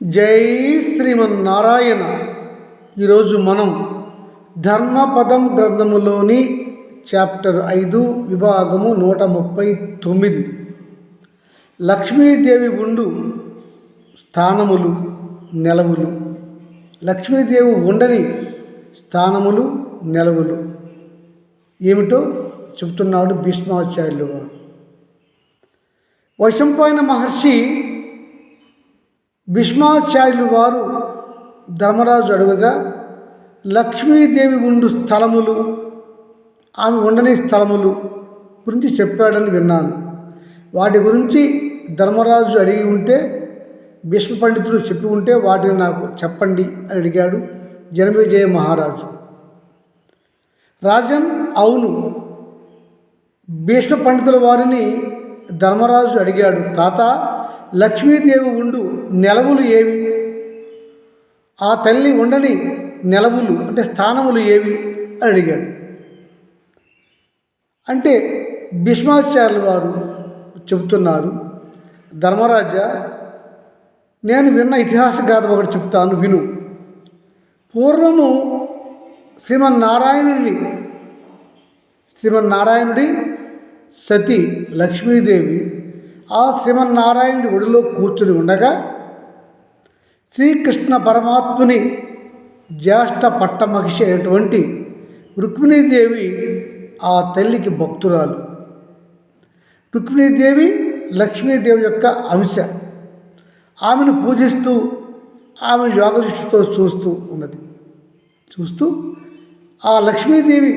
జై శ్రీమన్నారాయణ. ఈరోజు మనం ధర్మపదం గ్రంథములోని చాప్టర్ 5 విభాగము 139 లక్ష్మీదేవి ఉండు స్థానములు నెలవులు. లక్ష్మీదేవి ఉండని స్థానములు నెలవులు ఏమిటో చెబుతున్నాడు భీష్మాచార్యులు వారు. వైశంపాయన మహర్షి భీష్మాచార్యులు వారు ధర్మరాజు అడుగగా లక్ష్మీదేవి ఉండు స్థలములు, ఆమె ఉండని స్థలములు గురించి చెప్పాడని విన్నాను. వాటి గురించి ధర్మరాజు అడిగి ఉంటే, భీష్మ పండితుడు చెప్పి ఉంటే వాటిని నాకు చెప్పండి అని అడిగాడు జనమేజయ మహారాజు. రాజన్, అవును, భీష్మ పండితుల వారిని ధర్మరాజు అడిగాడు. తాత, లక్ష్మీదేవి ఉండు నెలవులు ఏవి? ఆ తల్లి ఉండని నెలవులు అంటే స్థానములు ఏవి అని అడిగాడు. అంటే భీష్మాచార్యుల వారు చెబుతున్నారు, ధర్మరాజా, నేను విన్న ఇతిహాస గాథ ఒకటి చెప్తాను, విను. పూర్వము శ్రీమన్నారాయణుడి సతి లక్ష్మీదేవి ఆ శ్రీమన్నారాయణుడి ఒడిలో కూర్చుని ఉండగా శ్రీకృష్ణ పరమాత్ముని జ్యేష్ఠ పట్టమహిషి అయినటువంటి రుక్మిణీదేవి ఆ తల్లికి భక్తురాలు. రుక్మిణీదేవి లక్ష్మీదేవి యొక్క అంశ. ఆమెను పూజిస్తూ ఆమెను యోగదృష్టితో చూస్తూ ఉన్నది. చూస్తూ ఆ లక్ష్మీదేవి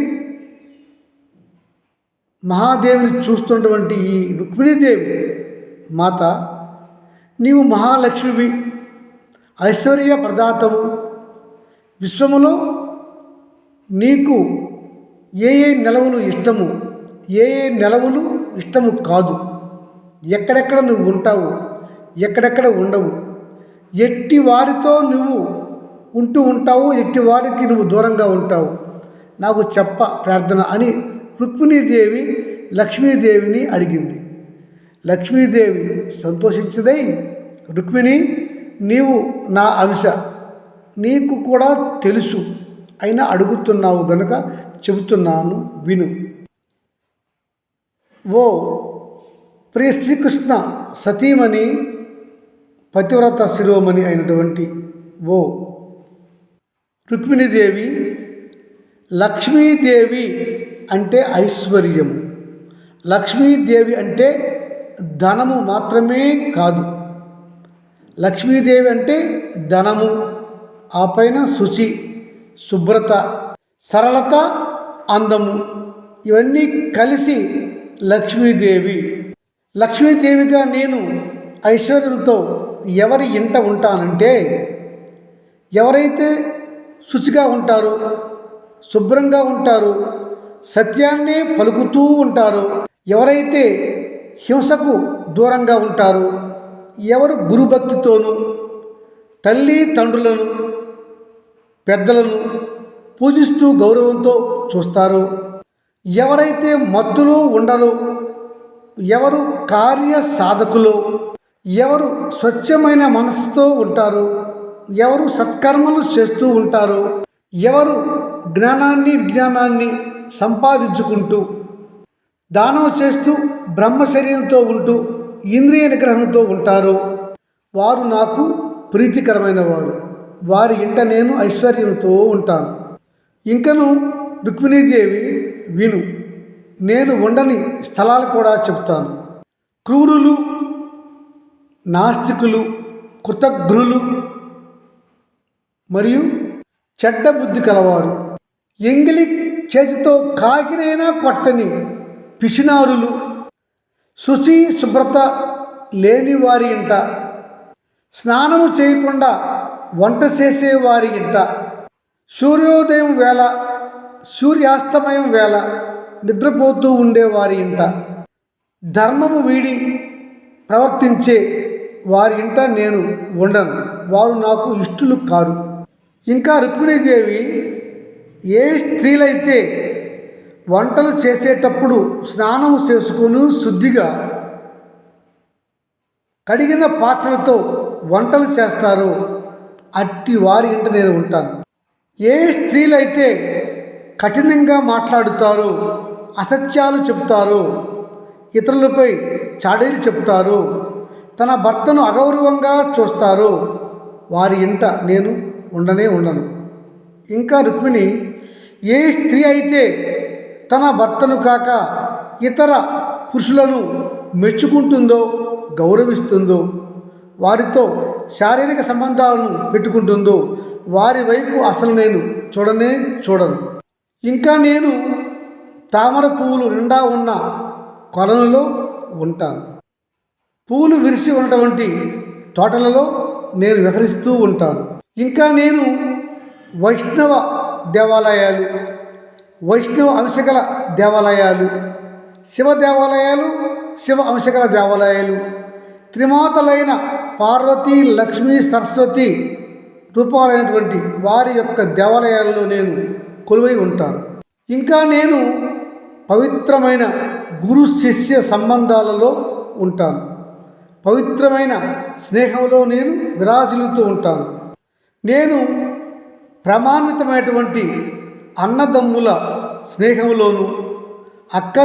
మహాదేవిని చూస్తున్నటువంటి ఈ రుక్మిణీదేవి మాత, నీవు మహాలక్ష్మివి, ఐశ్వర్య ప్రదాతవు. విశ్వములో నీకు ఏ నెలవులు ఇష్టము, ఏ నెలవులు ఇష్టము కాదు, ఎక్కడెక్కడ నువ్వు ఉంటావు, ఎక్కడెక్కడ ఉండవు, ఎట్టి వారితో నువ్వు ఉంటూ ఉంటావు, ఎట్టి వారికి నువ్వు దూరంగా ఉంటావు, నాకు చెప్ప ప్రార్థన అని రుక్మిణీదేవి లక్ష్మీదేవిని అడిగింది. లక్ష్మీదేవి సంతోషించదై, రుక్మిణి, నీవు నా అంశ, నీకు కూడా తెలుసు, అయినా అడుగుతున్నావు గనుక చెబుతున్నాను, విను. ఓ ప్రియ శ్రీకృష్ణ సతీమణి, పతివ్రత శిరోమణి అయినటువంటి ఓ రుక్మిణీదేవి, లక్ష్మీదేవి అంటే ఐశ్వర్యము, లక్ష్మీదేవి అంటే ధనము మాత్రమే కాదు. లక్ష్మీదేవి అంటే ధనము, ఆ పైన శుచి, శుభ్రత, సరళత, అందము, ఇవన్నీ కలిసి లక్ష్మీదేవి. లక్ష్మీదేవిగా నేను ఐశ్వర్యంతో ఎవరి ఇంట ఉంటానంటే, ఎవరైతే శుచిగా ఉంటారో, శుభ్రంగా ఉంటారో, సత్యాన్నే పలుకుతూ ఉంటారో, ఎవరైతే హింసకు దూరంగా ఉంటారో, ఎవరు గురుభక్తితోనూ తల్లి తండ్రులను పెద్దలను పూజిస్తూ గౌరవంతో చూస్తారో, ఎవరైతే మత్తులో ఉండరో, ఎవరు కార్య సాధకులో, ఎవరు స్వచ్ఛమైన మనసుతో ఉంటారో, ఎవరు సత్కర్మలు చేస్తూ ఉంటారో, ఎవరు విజ్ఞానాన్ని సంపాదించుకుంటూ దానం చేస్తూ బ్రహ్మచర్యంతో ఉంటూ ఇంద్రియ నిగ్రహంతో ఉంటారో వారు నాకు ప్రీతికరమైన వారు. వారి ఇంట నేను ఐశ్వర్యంతో ఉంటాను. ఇంకను రుక్మిణీదేవి, విను, నేను ఉండని స్థలాలు కూడా చెప్తాను. క్రూరులు, నాస్తికులు, కృతజ్ఞులు మరియు చెడ్డ బుద్ధి కలవారు, ఎంగిలి చేతితో కాకినైనా కొట్టని పిసినారులు, శుచి శుభ్రత లేని వారి ఇంట, స్నానము చేయకుండా వంట చేసేవారి ఇంట, సూర్యోదయం వేళ సూర్యాస్తమయం వేళ నిద్రపోతూ ఉండేవారి ఇంట, ధర్మము వీడి ప్రవర్తించే వారి ఇంట నేను ఉండను, వారు నాకు ఇష్టలు కారు. ఇంకా రుక్మిణీదేవి, ఏ స్త్రీలైతే వంటలు చేసేటప్పుడు స్నానము చేసుకుని శుద్ధిగా కడిగిన పాత్రలతో వంటలు చేస్తారో అట్టి వారి ఇంట నేను ఉంటాను. ఏ స్త్రీలైతే కఠినంగా మాట్లాడుతారో, అసత్యాలు చెప్తారో, ఇతరులపై చాడీలు చెప్తారో, తన భర్తను అగౌరవంగా చూస్తారో వారి ఇంట నేను ఉండను. ఇంకా రుక్మిణి, ఏ స్త్రీ అయితే తన భర్తను కాక ఇతర పురుషులను మెచ్చుకుంటుందో, గౌరవిస్తుందో, వారితో శారీరక సంబంధాలను పెట్టుకుంటుందో వారి వైపు అసలు నేను చూడను. ఇంకా నేను తామర పువ్వులు నిండా ఉన్న కొలనులో ఉంటాను. పువ్వులు విరిసి ఉన్నటువంటి తోటలలో నేను విహరిస్తూ ఉంటాను. ఇంకా నేను వైష్ణవ దేవాలయాలు, వైష్ణవ అంశగల దేవాలయాలు, శివ దేవాలయాలు, శివ అంశగల దేవాలయాలు, త్రిమాతలైన పార్వతీ, లక్ష్మీ, సరస్వతి రూపాలైనటువంటి వారి యొక్క దేవాలయాల్లో నేను కొలువై ఉంటాను. ఇంకా నేను పవిత్రమైన గురు శిష్య సంబంధాలలో ఉంటాను. పవిత్రమైన స్నేహంలో నేను విరాజిల్లుతూ ఉంటాను. నేను ప్రమాణితమైనటువంటి అన్నదమ్ముల స్నేహంలోను, అక్క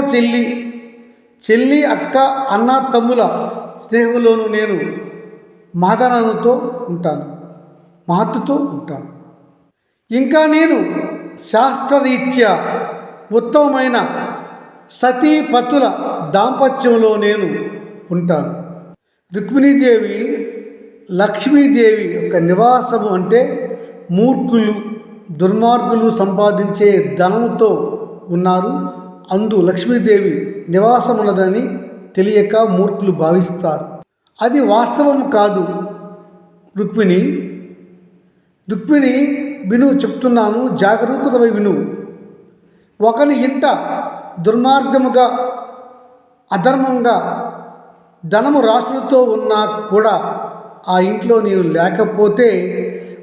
చెల్లి అక్క అన్న తమ్ముల స్నేహంలోను నేను మహత్తుతో ఉంటాను. ఇంకా నేను శాస్త్రరీత్యా ఉత్తమమైన సతీపతుల దాంపత్యంలో నేను ఉంటాను. రుక్మిణీదేవి, లక్ష్మీదేవి యొక్క నివాసము అంటే మూర్ఖులు, దుర్మార్గులు సంపాదించే ధనముతో ఉన్నారు. అందు లక్ష్మీదేవి నివాసం ఉన్నదని తెలియక మూర్ఖులు భావిస్తారు. అది వాస్తవం కాదు. రుక్మిణి విను, చెప్తున్నాను, జాగరూకతమై విను. ఒకని ఇంట దుర్మార్గముగా, అధర్మంగా ధనము రాశులతో ఉన్నా కూడా ఆ ఇంట్లో నేను లేకపోతే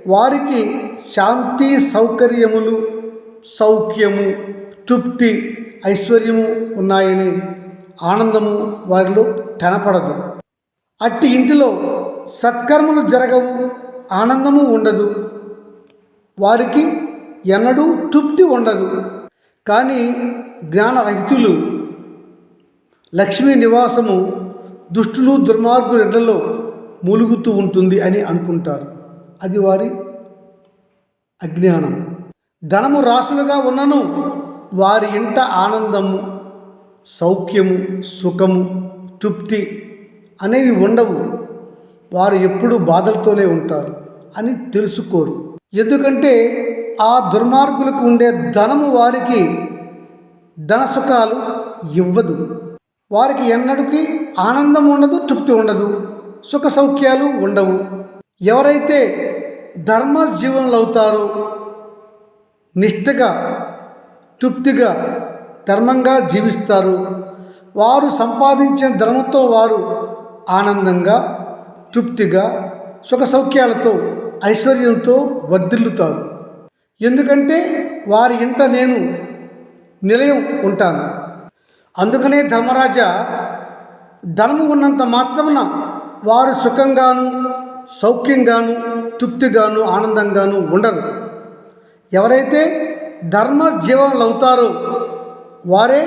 వారికి శాంతి, సౌకర్యములు, సౌఖ్యము, తృప్తి, ఐశ్వర్యము ఉన్నాయని ఆనందము వారిలో కనపడదు. అట్టి ఇంటిలో సత్కర్మలు జరగవు, ఆనందము ఉండదు, వారికి ఎన్నడూ తృప్తి ఉండదు. కానీ జ్ఞానరహితులు లక్ష్మీ నివాసము దుష్టులు, దుర్మార్గుల ఇళ్లలో మూలుగుతూ ఉంటుంది అని అనుకుంటారు. అది వారి అజ్ఞానం. ధనము రాసులుగా ఉన్నను వారి ఇంట ఆనందము, సౌఖ్యము, సుఖము, తృప్తి అనేవి ఉండవు. వారు ఎప్పుడూ బాధలతోనే ఉంటారు అని తెలుసుకోరు. ఎందుకంటే ఆ దుర్మార్గులకు ఉండే ధనము వారికి ధనసుఖాలు ఇవ్వదు. వారికి ఎన్నటికీ ఆనందం ఉండదు, తృప్తి ఉండదు, సుఖ సౌఖ్యాలు ఉండవు. ఎవరైతే ధర్మ జీవనులు అవుతారో, నిష్ఠగా, తృప్తిగా, ధర్మంగా జీవిస్తారు, వారు సంపాదించిన ధర్మంతో వారు ఆనందంగా, తృప్తిగా, సుఖ సౌఖ్యాలతో, ఐశ్వర్యంతో వర్ధిల్లుతారు. ఎందుకంటే వారి ఇంట నేను నిలయం ఉంటాను. అందుకనే ధర్మరాజా, ధనము ఉన్నంత మాత్రమున వారు సుఖంగాను, సౌఖ్యంగాను, తృప్తిగాను, ఆనందంగాను ఉండరు. ఎవరైతే ధర్మ జీవనులు అవుతారో వారే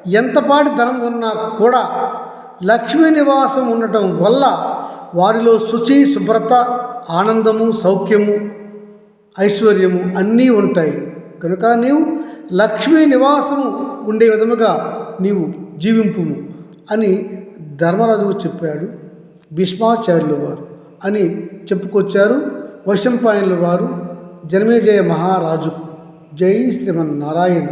ఎంతపాటి ధనం ఉన్నా కూడా లక్ష్మీ నివాసం ఉండటం వల్ల వారిలో శుచి, శుభ్రత, ఆనందము, సౌఖ్యము, ఐశ్వర్యము అన్నీ ఉంటాయి. కనుక నీవు లక్ష్మీ నివాసము ఉండే విధముగా నీవు జీవింపుము అని ధర్మరాజు చెప్పాడు. భీష్మాచార్యుల వారు అని చెప్పుకొచ్చారు వైశంపాయనుల వారు జనమేజయ మహారాజుకు. జై శ్రీమన్నారాయణ.